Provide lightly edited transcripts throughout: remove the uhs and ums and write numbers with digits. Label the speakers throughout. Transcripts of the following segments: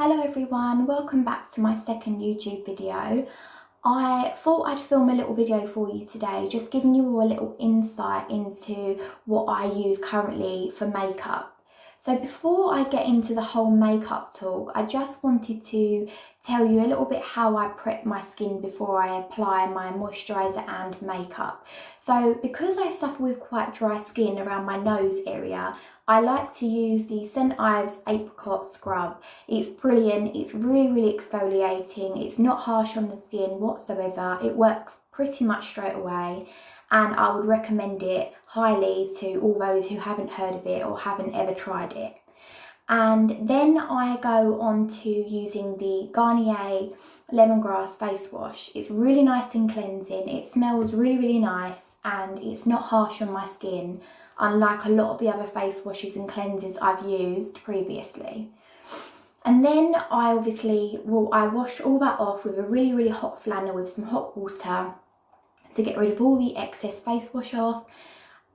Speaker 1: Hello everyone, welcome back to my second YouTube video. I thought I'd film a little video for you today, just giving you all a little insight into what I use currently for makeup. So before I get into the whole makeup talk, I just wanted to tell you a little bit how I prep my skin before I apply my moisturiser and makeup. So because I suffer with quite dry skin around my nose area, I like to use the St. Ives Apricot Scrub. It's brilliant, it's really exfoliating, it's not harsh on the skin whatsoever, it works pretty much straight away, and I would recommend it highly to all those who haven't heard of it or haven't ever tried it. And then I go on to using the Garnier Lemongrass Face Wash. It's really nice and cleansing, it smells really nice, and it's not harsh on my skin, unlike a lot of the other face washes and cleansers I've used previously. And then I wash all that off with a really hot flannel with some hot water to get rid of all the excess face wash off.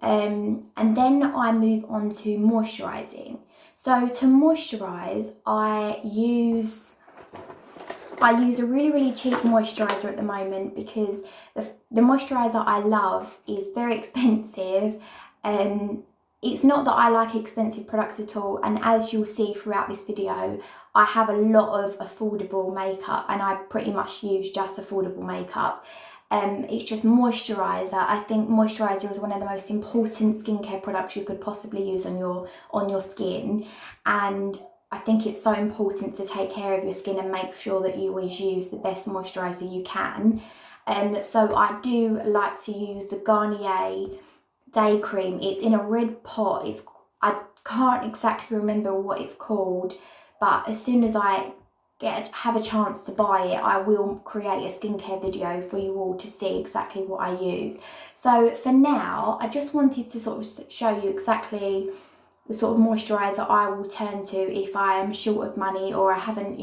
Speaker 1: And then I move on to moisturising. So to moisturise, I use a really cheap moisturiser at the moment because the moisturiser I love is very expensive. It's not that I like expensive products at all, and as you'll see throughout this video, I have a lot of affordable makeup and I pretty much use just affordable makeup. It's just moisturiser. I think moisturiser is one of the most important skincare products you could possibly use on your skin, and I think it's so important to take care of your skin and make sure that you always use the best moisturiser you can. So I do like to use the Garnier Day Cream. It's in a red pot. I can't exactly remember what it's called, but as soon as I have a chance to buy it, I will create a skincare video for you all to see exactly what I use. So for now, I just wanted to sort of show you exactly the sort of moisturiser I will turn to if I am short of money or I haven't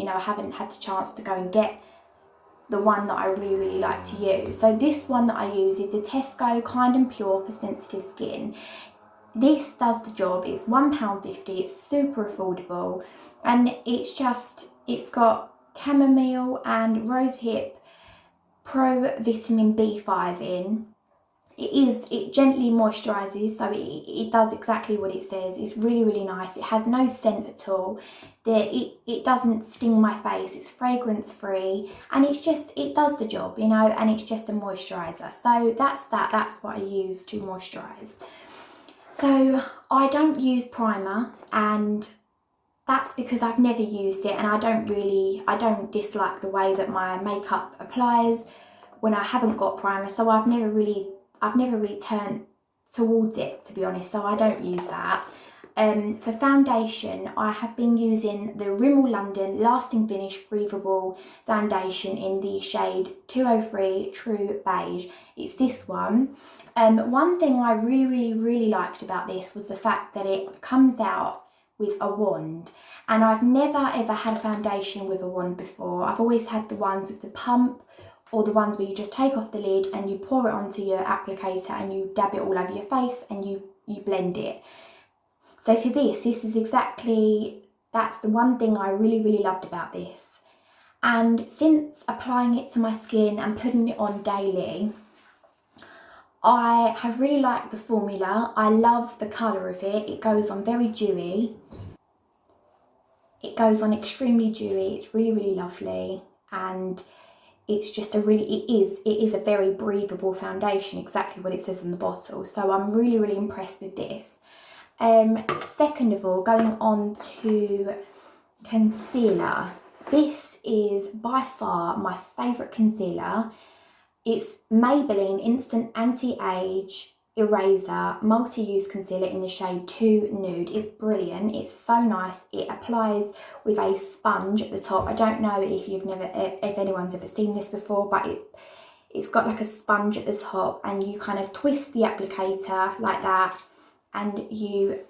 Speaker 1: had the chance to go and get the one that I really like to use. So this one that I use is the TESCO Kind and Pure for sensitive skin. This does the job. It's £1.50, it's super affordable, and it's got chamomile and rosehip pro vitamin B5 in. It gently moisturises, so it does exactly what it says. It's really nice. It has no scent at all. It doesn't sting my face. It's fragrance free, and it does the job, and it's just a moisturiser. So that's what I use to moisturise. So I don't use primer, and that's because I've never used it, and I don't dislike the way that my makeup applies when I haven't got primer, so I've never really turned towards it, to be honest, so I don't use that. For foundation, I have been using the Rimmel London Lasting Finish Breathable Foundation in the shade 203 True Beige. It's this one. One thing I really liked about this was the fact that it comes out with a wand, and I've never ever had a foundation with a wand before. I've always had the ones with the pump, or the ones where you just take off the lid and you pour it onto your applicator and you dab it all over your face and you blend it. So for this is that's the one thing I really loved about this. And since applying it to my skin and putting it on daily, I have really liked the formula. I love the colour of it. It goes on very dewy. It goes on extremely dewy. It's really lovely, and it's just it is a very breathable foundation, exactly what it says on the bottle. So I'm really impressed with this. Second of all, going on to concealer. This is by far my favourite concealer. It's Maybelline Instant Anti-Age Eraser Multi-Use Concealer in the shade 2 Nude. It's brilliant. It's so nice. It applies with a sponge at the top. I don't know if anyone's ever seen this before, but it's got like a sponge at the top, and you kind of twist the applicator like that, and you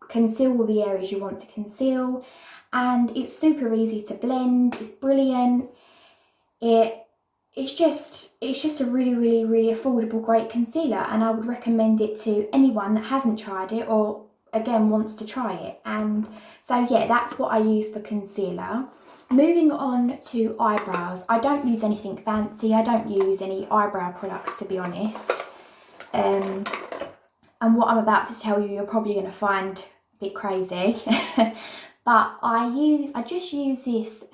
Speaker 1: conceal all the areas you want to conceal, and it's super easy to blend. It's brilliant. It's just a really affordable, great concealer, and I would recommend it to anyone that hasn't tried it or again wants to try it. And so yeah, that's what I use for concealer. Moving on to eyebrows, I don't use anything fancy. I don't use any eyebrow products, to be honest. And what I'm about to tell you, you're probably going to find a bit crazy. But I just use this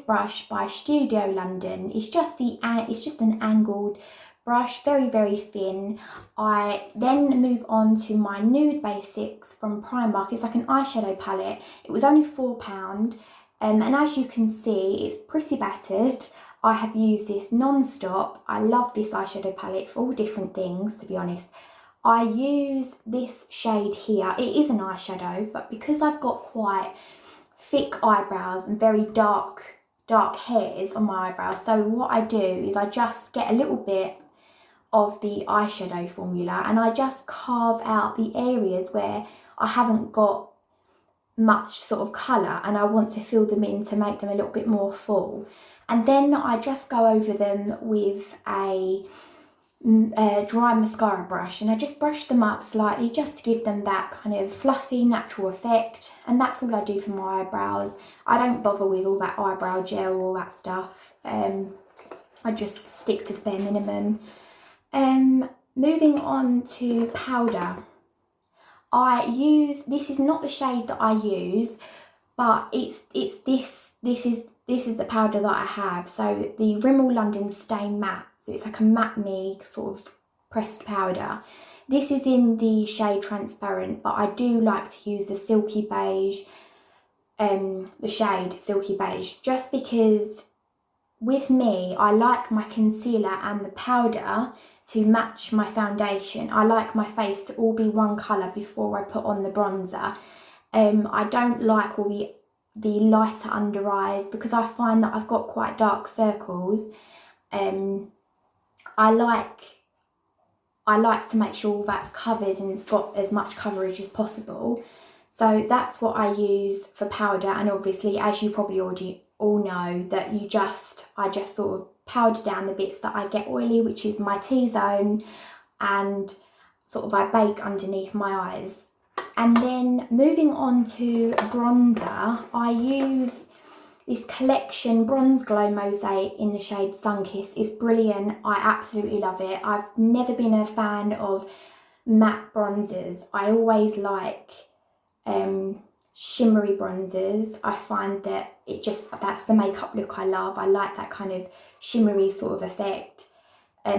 Speaker 1: brush by Studio London. It's just an angled brush, very, very thin. I then move on to my Nude Basics from Primark. It's like an eyeshadow palette. It was only £4. And as you can see, it's pretty battered. I have used this non-stop. I love this eyeshadow palette for all different things, to be honest. I use this shade here. It is an eyeshadow, but because I've got quite thick eyebrows and very dark hairs on my eyebrows, so what I do is I just get a little bit of the eyeshadow formula and I just carve out the areas where I haven't got much sort of colour and I want to fill them in to make them a little bit more full. And then I just go over them with a dry mascara brush, and I just brush them up slightly just to give them that kind of fluffy natural effect. And that's all I do for my eyebrows. I don't bother with all that eyebrow gel, all that stuff. I just stick to the bare minimum. Moving on to powder, this is not the shade that I use, but this is the powder that I have. So the Rimmel London Stay Matte. So it's like a matte me sort of pressed powder. This is in the shade Transparent, but I do like to use the Silky Beige, the shade Silky Beige, just because with me, I like my concealer and the powder to match my foundation. I like my face to all be one colour before I put on the bronzer. I don't like all the lighter under eyes because I find that I've got quite dark circles. I like to make sure that's covered and it's got as much coverage as possible. So that's what I use for powder, and obviously, as you probably already all know, that I just sort of powder down the bits that I get oily, which is my T-zone, and sort of I bake underneath my eyes. And then moving on to bronzer, I use this collection Bronze Glow Mosaic in the shade Sunkissed. It's brilliant. I absolutely love it. I've never been a fan of matte bronzers. I always like shimmery bronzers. I find that that's the makeup look I love. I like that kind of shimmery sort of effect.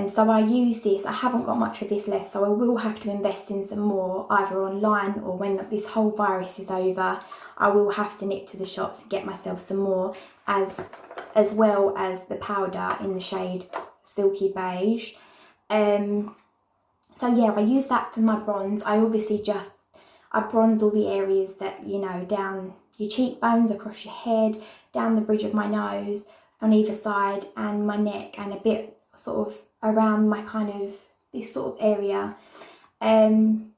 Speaker 1: So I use this. I haven't got much of this left, so I will have to invest in some more, either online or when this whole virus is over. I will have to nip to the shops and get myself some more, as well as the powder in the shade Silky Beige. So yeah, I use that for my bronze. I obviously I bronze all the areas that, you know, down your cheekbones, across your head, down the bridge of my nose, on either side, and my neck, and a bit sort of around my kind of this sort of area. And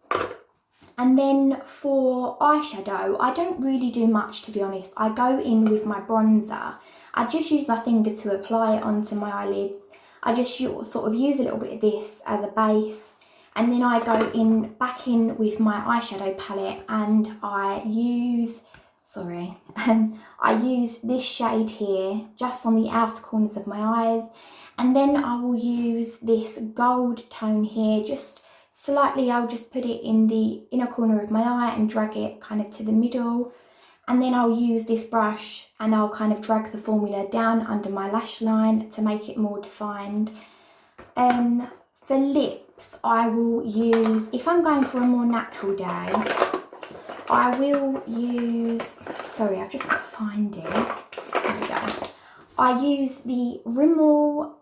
Speaker 1: then for eyeshadow, I don't really do much, to be honest. I go in with my bronzer. I just use my finger to apply it onto my eyelids. I just sort of use a little bit of this as a base. And then I go back in with my eyeshadow palette, and I use this shade here just on the outer corners of my eyes. And then I will use this gold tone here, just slightly. I'll just put it in the inner corner of my eye and drag it kind of to the middle. And then I'll use this brush and I'll kind of drag the formula down under my lash line to make it more defined. For lips, I will use, if I'm going for a more natural day, I will use, sorry, I've just got to find it. There we go. I use the Rimmel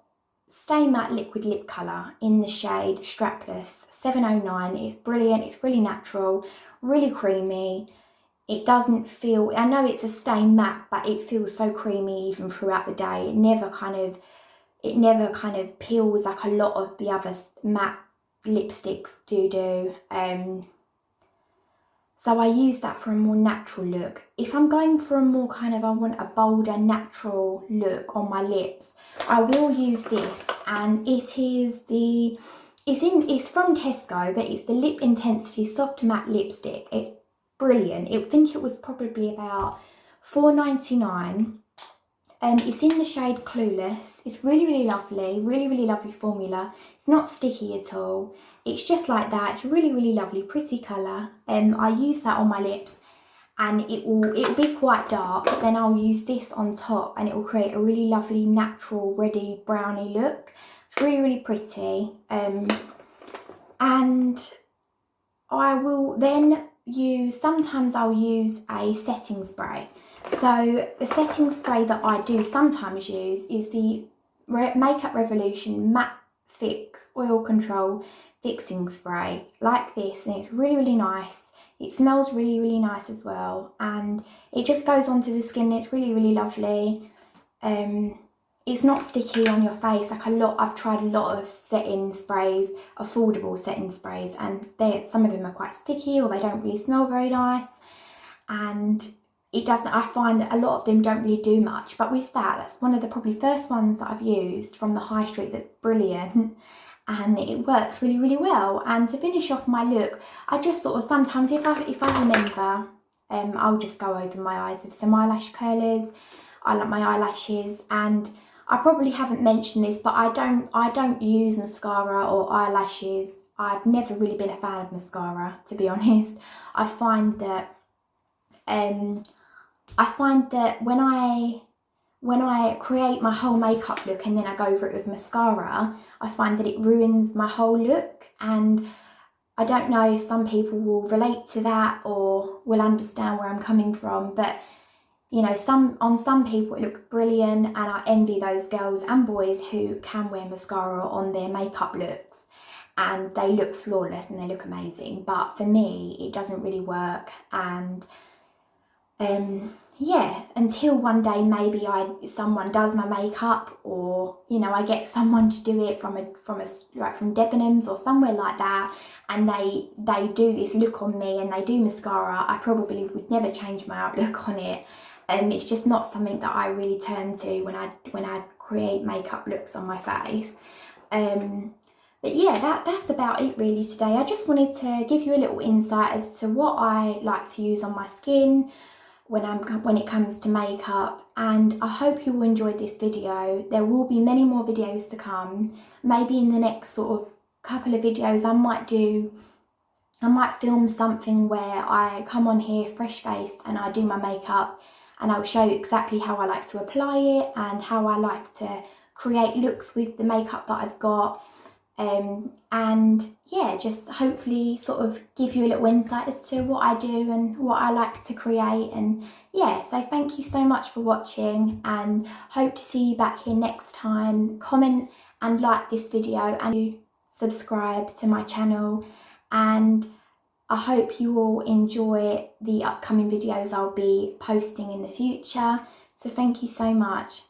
Speaker 1: Stay Matte Liquid Lip Colour in the shade Strapless 709. It's brilliant, it's really natural, really creamy. It doesn't feel, I know it's a stay matte, but it feels so creamy even throughout the day. It never kind of peels like a lot of the other matte lipsticks do. So I use that for a more natural look. If I'm going for a more kind of, I want a bolder natural look on my lips, I will use this, and it is the it's from Tesco, but it's the Lip Intensity Soft Matte Lipstick. It's brilliant. I think it was probably about £4.99. It's in the shade Clueless. It's really lovely, really lovely formula. It's not sticky at all. It's just like that. It's really lovely, pretty colour. I use that on my lips, and it'll be quite dark, but then I'll use this on top and it will create a really lovely natural reddy browny look. It's really pretty. And I will then sometimes I'll use a setting spray. So the setting spray that I do sometimes use is the Makeup Revolution Matte Fix Oil Control Fixing Spray, like this, and it's really nice. It smells really nice as well, and it just goes onto the skin. It's really lovely. It's not sticky on your face like I've tried a lot of setting sprays, affordable setting sprays, and some of them are quite sticky or they don't really smell very nice, and I find that a lot of them don't really do much. But with that's one of the probably first ones that I've used from the high street that's brilliant, and it works really well. And to finish off my look, I just sort of sometimes, if I remember, I'll just go over my eyes with some eyelash curlers. I like my eyelashes, and I probably haven't mentioned this, but I don't use mascara or eyelashes. I've never really been a fan of mascara, to be honest. I find that when I create my whole makeup look and then I go over it with mascara, I find that it ruins my whole look. And I don't know if some people will relate to that or will understand where I'm coming from, but you know, on some people it looks brilliant, and I envy those girls and boys who can wear mascara on their makeup looks and they look flawless and they look amazing. But for me, it doesn't really work. And yeah, until one day maybe someone does my makeup, or you know, I get someone to do it from Debenhams or somewhere like that, and they do this look on me and they do mascara, I probably would never change my outlook on it. And it's just not something that I really turn to when I create makeup looks on my face. But yeah, that's about it really today. I just wanted to give you a little insight as to what I like to use on my skin when it comes to makeup, and I hope you all enjoyed this video. There will be many more videos to come. Maybe in the next sort of couple of videos I might film something where I come on here fresh faced and I do my makeup, and I'll show you exactly how I like to apply it and how I like to create looks with the makeup that I've got. And yeah, just hopefully sort of give you a little insight as to what I do and what I like to create. And yeah, so thank you so much for watching, and hope to see you back here next time. Comment and like this video and subscribe to my channel, and I hope you all enjoy the upcoming videos I'll be posting in the future. So thank you so much.